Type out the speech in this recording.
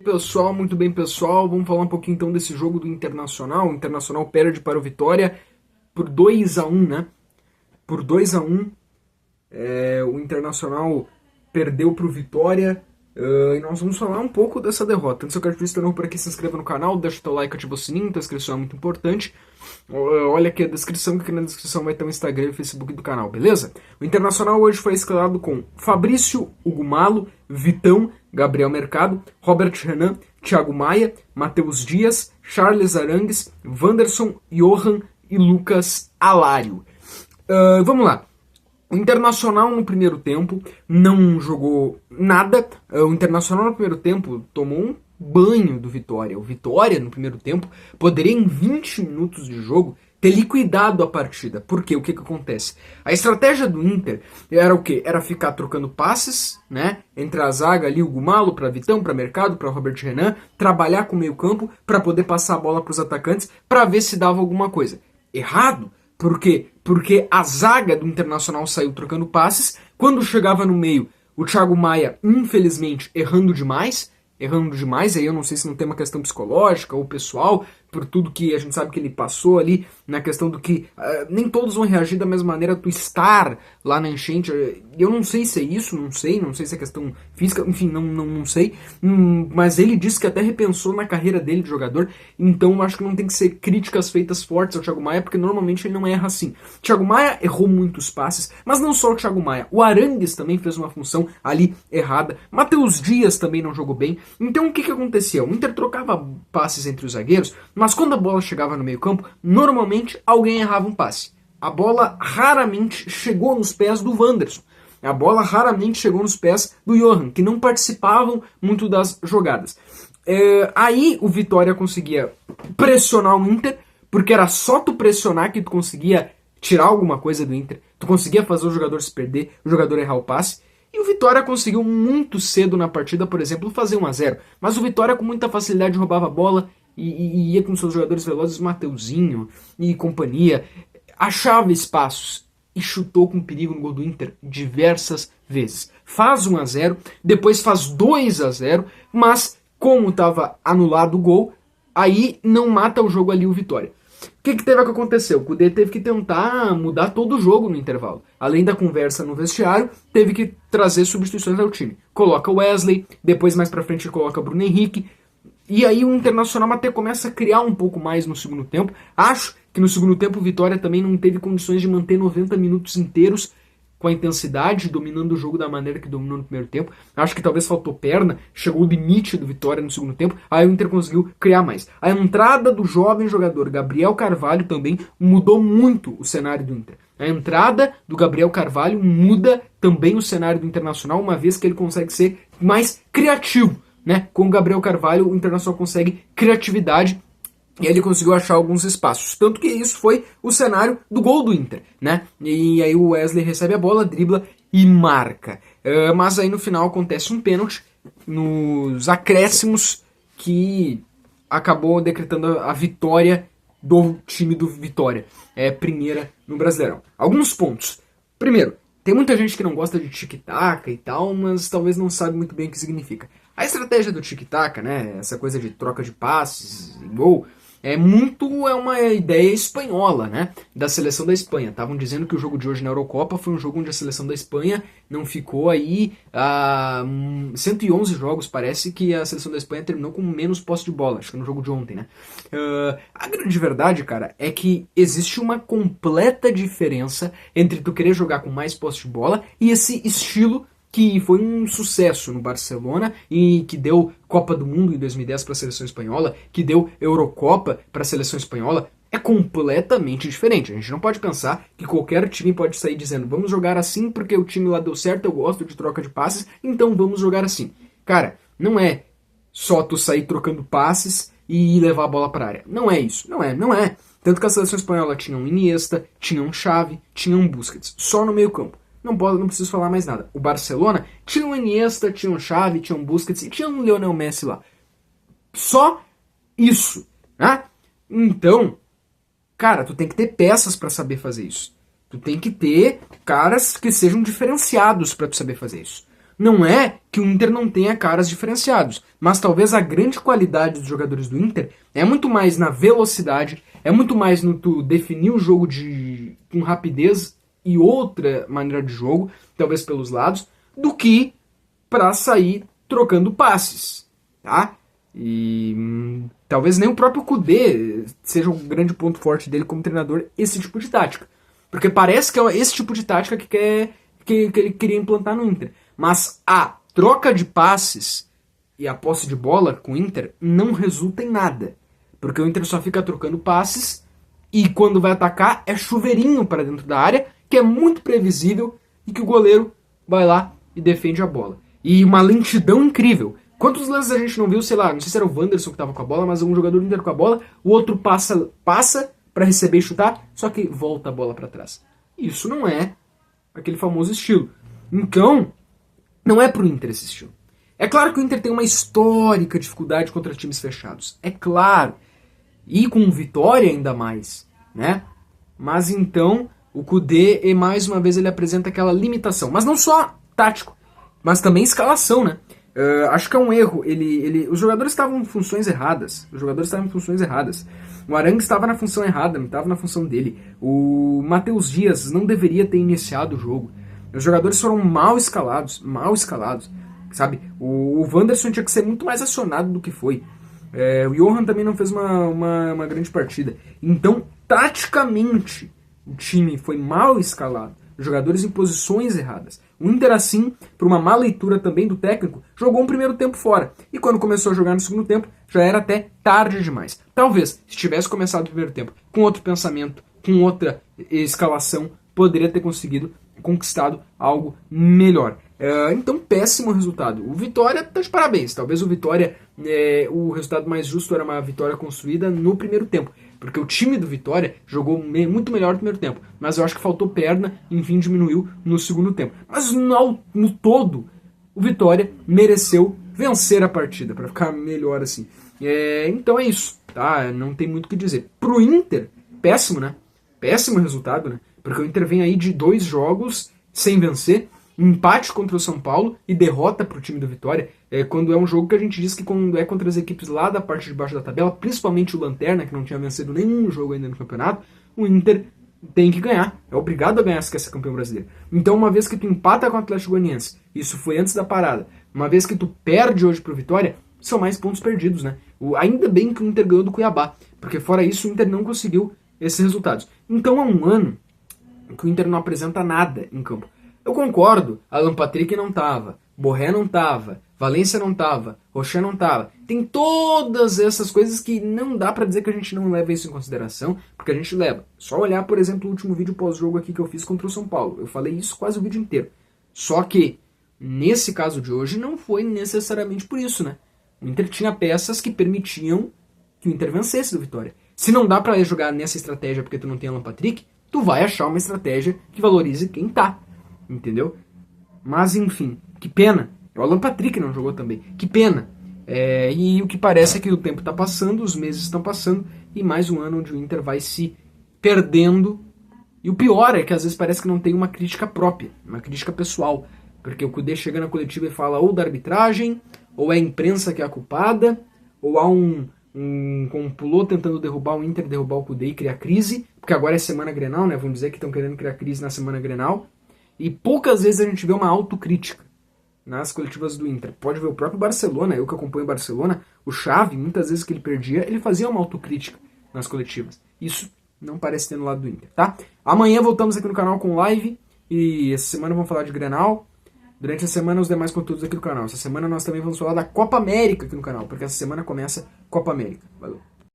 Pessoal, muito bem pessoal, vamos falar um pouquinho então desse jogo do Internacional. O Internacional perde para o Vitória por 2-1, né? Por 2-1, o Internacional perdeu para o Vitória e nós vamos falar um pouco dessa derrota. Antes eu quero que você novo por aqui, se inscreva no canal, deixa o teu like, ativa o sininho, a inscrição é muito importante. Olha aqui a descrição, que aqui na descrição vai ter o Instagram e o Facebook do canal, beleza? O Internacional hoje foi escalado com Fabrício, Hugo Malo, Vitão, Gabriel Mercado, Robert Renan, Thiago Maia, Matheus Dias, Charles Arangues, Wanderson, Johan e Lucas Alário. Vamos lá. O Internacional no primeiro tempo não jogou nada. O Internacional no primeiro tempo tomou um banho do Vitória. O Vitória no primeiro tempo poderia em 20 minutos de jogo ter liquidado a partida. Por quê? O que acontece? A estratégia do Inter era o quê? Era ficar trocando passes, né? Entre a zaga ali, o Gumalo para Vitão, para Mercado, para Robert Renan, trabalhar com o meio campo para poder passar a bola para os atacantes para ver se dava alguma coisa. Errado. Por quê? Porque a zaga do Internacional saiu trocando passes. Quando chegava no meio, o Thiago Maia, infelizmente, errando demais, aí eu não sei se não tem uma questão psicológica ou pessoal, por tudo que a gente sabe que ele passou ali, na questão do que nem todos vão reagir da mesma maneira tu estar lá na enchente. Eu não sei se é isso, não sei se é questão física, enfim, não sei, mas ele disse que até repensou na carreira dele de jogador, então eu acho que não tem que ser críticas feitas fortes ao Thiago Maia, porque normalmente ele não erra assim. Thiago Maia errou muitos passes, mas não só o Thiago Maia, o Arangues também fez uma função ali errada, Matheus Dias também não jogou bem. Então o que acontecia? O Inter trocava passes entre os zagueiros, mas quando a bola chegava no meio campo, normalmente alguém errava um passe. A bola raramente chegou nos pés do Wanderson. A bola raramente chegou nos pés do Johan, que não participavam muito das jogadas. Aí o Vitória conseguia pressionar o Inter, porque era só tu pressionar que tu conseguia tirar alguma coisa do Inter. Tu conseguia fazer o jogador se perder, o jogador errar o passe. E o Vitória conseguiu muito cedo na partida, por exemplo, fazer 1-0. Mas o Vitória com muita facilidade roubava a bola e ia com seus jogadores velozes, Mateuzinho e companhia. Achava espaços e chutou com perigo no gol do Inter diversas vezes. Faz 1-0, depois faz 2-0, mas como estava anulado o gol, aí não mata o jogo ali o Vitória. O que teve que acontecer? O Kudê teve que tentar mudar todo o jogo no intervalo. Além da conversa no vestiário, teve que trazer substituições ao time. Coloca o Wesley, depois mais pra frente coloca o Bruno Henrique. E aí o Internacional até começa a criar um pouco mais no segundo tempo. Acho que no segundo tempo o Vitória também não teve condições de manter 90 minutos inteiros com a intensidade, dominando o jogo da maneira que dominou no primeiro tempo. Acho que talvez faltou perna, chegou o limite do Vitória no segundo tempo, aí o Inter conseguiu criar mais. A entrada do jovem jogador Gabriel Carvalho também mudou muito o cenário do Inter. A entrada do Gabriel Carvalho muda também o cenário do Internacional, uma vez que ele consegue ser mais criativo, né? Com o Gabriel Carvalho, o Internacional consegue criatividade e ele conseguiu achar alguns espaços. Tanto que isso foi o cenário do gol do Inter, né? E aí o Wesley recebe a bola, dribla e marca. Mas aí no final acontece um pênalti nos acréscimos que acabou decretando a vitória do time do Vitória. Primeira no Brasileirão. Alguns pontos. Primeiro, tem muita gente que não gosta de tic-tac e tal, mas talvez não sabe muito bem o que significa. A estratégia do tic-tac, né? Essa coisa de troca de passes e gol, é uma ideia espanhola, né? Da seleção da Espanha. Estavam dizendo que o jogo de hoje na Eurocopa foi um jogo onde a seleção da Espanha não ficou aí 111 jogos, parece que a seleção da Espanha terminou com menos posse de bola, acho que no jogo de ontem, né? A grande verdade, cara, é que existe uma completa diferença entre tu querer jogar com mais posse de bola e esse estilo que foi um sucesso no Barcelona e que deu Copa do Mundo em 2010 para a seleção espanhola, que deu Eurocopa para a seleção espanhola, é completamente diferente. A gente não pode pensar que qualquer time pode sair dizendo vamos jogar assim porque o time lá deu certo, eu gosto de troca de passes, então vamos jogar assim. Cara, não é só tu sair trocando passes e levar a bola para a área. Não é isso, não é. Tanto que a seleção espanhola tinha um Iniesta, tinha um Xavi, tinha um Busquets, só no meio campo. Não preciso falar mais nada. O Barcelona tinha um Iniesta, tinha um Xavi, tinha um Busquets e tinha um Lionel Messi lá. Só isso, né? Então, cara, tu tem que ter peças para saber fazer isso. Tu tem que ter caras que sejam diferenciados para tu saber fazer isso. Não é que o Inter não tenha caras diferenciados, mas talvez a grande qualidade dos jogadores do Inter é muito mais na velocidade, é muito mais no tu definir o jogo com rapidez e outra maneira de jogo, talvez pelos lados, do que para sair trocando passes, tá? E talvez nem o próprio Kudê seja um grande ponto forte dele como treinador, esse tipo de tática. Porque parece que é esse tipo de tática que ele queria implantar no Inter. Mas a troca de passes e a posse de bola com o Inter não resulta em nada. Porque o Inter só fica trocando passes e quando vai atacar é chuveirinho para dentro da área, que é muito previsível e que o goleiro vai lá e defende a bola. E uma lentidão incrível. Quantos lances a gente não viu, sei lá, não sei se era o Wanderson que estava com a bola, mas um jogador do Inter com a bola, o outro passa para receber e chutar, só que volta a bola para trás. Isso não é aquele famoso estilo. Então, não é pro Inter esse estilo. É claro que o Inter tem uma histórica dificuldade contra times fechados. É claro. E com Vitória ainda mais, né? Mas então, o Kudê, mais uma vez, ele apresenta aquela limitação. Mas não só tático, mas também escalação, né? Acho que é um erro. Os jogadores estavam em funções erradas. O Arangues estava na função errada, não estava na função dele. O Matheus Dias não deveria ter iniciado o jogo. Os jogadores foram mal escalados, sabe? O Wanderson tinha que ser muito mais acionado do que foi. O Johan também não fez uma grande partida. Então, taticamente, o time foi mal escalado. Jogadores em posições erradas. O Inter, assim, por uma má leitura também do técnico, jogou um primeiro tempo fora. E quando começou a jogar no segundo tempo, já era até tarde demais. Talvez, se tivesse começado o primeiro tempo com outro pensamento, com outra escalação, poderia ter conseguido conquistado algo melhor. Então, péssimo resultado. O Vitória tá de parabéns. Talvez o Vitória, o resultado mais justo era uma vitória construída no primeiro tempo. Porque o time do Vitória jogou muito melhor no primeiro tempo. Mas eu acho que faltou perna, enfim, diminuiu no segundo tempo. Mas no todo, o Vitória mereceu vencer a partida, para ficar melhor assim. Então é isso, tá? Não tem muito o que dizer. Pro Inter, péssimo, né? Péssimo resultado, né? Porque o Inter vem aí de 2 jogos sem vencer, empate contra o São Paulo e derrota pro time do Vitória, quando é um jogo que a gente diz que quando é contra as equipes lá da parte de baixo da tabela, principalmente o Lanterna, que não tinha vencido nenhum jogo ainda no campeonato, o Inter tem que ganhar, é obrigado a ganhar se quer ser campeão brasileiro. Então, uma vez que tu empata com o Atlético Goianiense, isso foi antes da parada, uma vez que tu perde hoje pro Vitória, são mais pontos perdidos, né? Ainda bem que o Inter ganhou do Cuiabá, porque fora isso o Inter não conseguiu esses resultados. Então, há um ano que o Inter não apresenta nada em campo. Eu concordo, Alan Patrick não tava, Borré não tava, Valência não tava, Rocher não tava. Tem todas essas coisas que não dá pra dizer que a gente não leva isso em consideração, porque a gente leva. Só olhar, por exemplo, o último vídeo pós-jogo aqui que eu fiz contra o São Paulo. Eu falei isso quase o vídeo inteiro. Só que, nesse caso de hoje, não foi necessariamente por isso, né? O Inter tinha peças que permitiam que o Inter vencesse do Vitória. Se não dá pra jogar nessa estratégia porque tu não tem Alan Patrick, tu vai achar uma estratégia que valorize quem tá. Entendeu? Mas enfim, que pena. O Alan Patrick não jogou também. Que pena. E o que parece é que o tempo está passando, os meses estão passando, e mais um ano onde o Inter vai se perdendo. E o pior é que às vezes parece que não tem uma crítica própria, uma crítica pessoal. Porque o Kudê chega na coletiva e fala ou da arbitragem, ou é a imprensa que é a culpada, ou há um complô tentando derrubar o Inter, derrubar o Kudê e criar crise. Porque agora é semana Grenal, né? Vamos dizer que estão querendo criar crise na semana Grenal. E poucas vezes a gente vê uma autocrítica nas coletivas do Inter. Pode ver o próprio Barcelona, eu que acompanho o Barcelona, o Xavi, muitas vezes que ele perdia, ele fazia uma autocrítica nas coletivas. Isso não parece ter no lado do Inter, tá? Amanhã voltamos aqui no canal com live, e essa semana vamos falar de Grenal. Durante a semana os demais conteúdos aqui no canal. Essa semana nós também vamos falar da Copa América aqui no canal, porque essa semana começa Copa América. Valeu!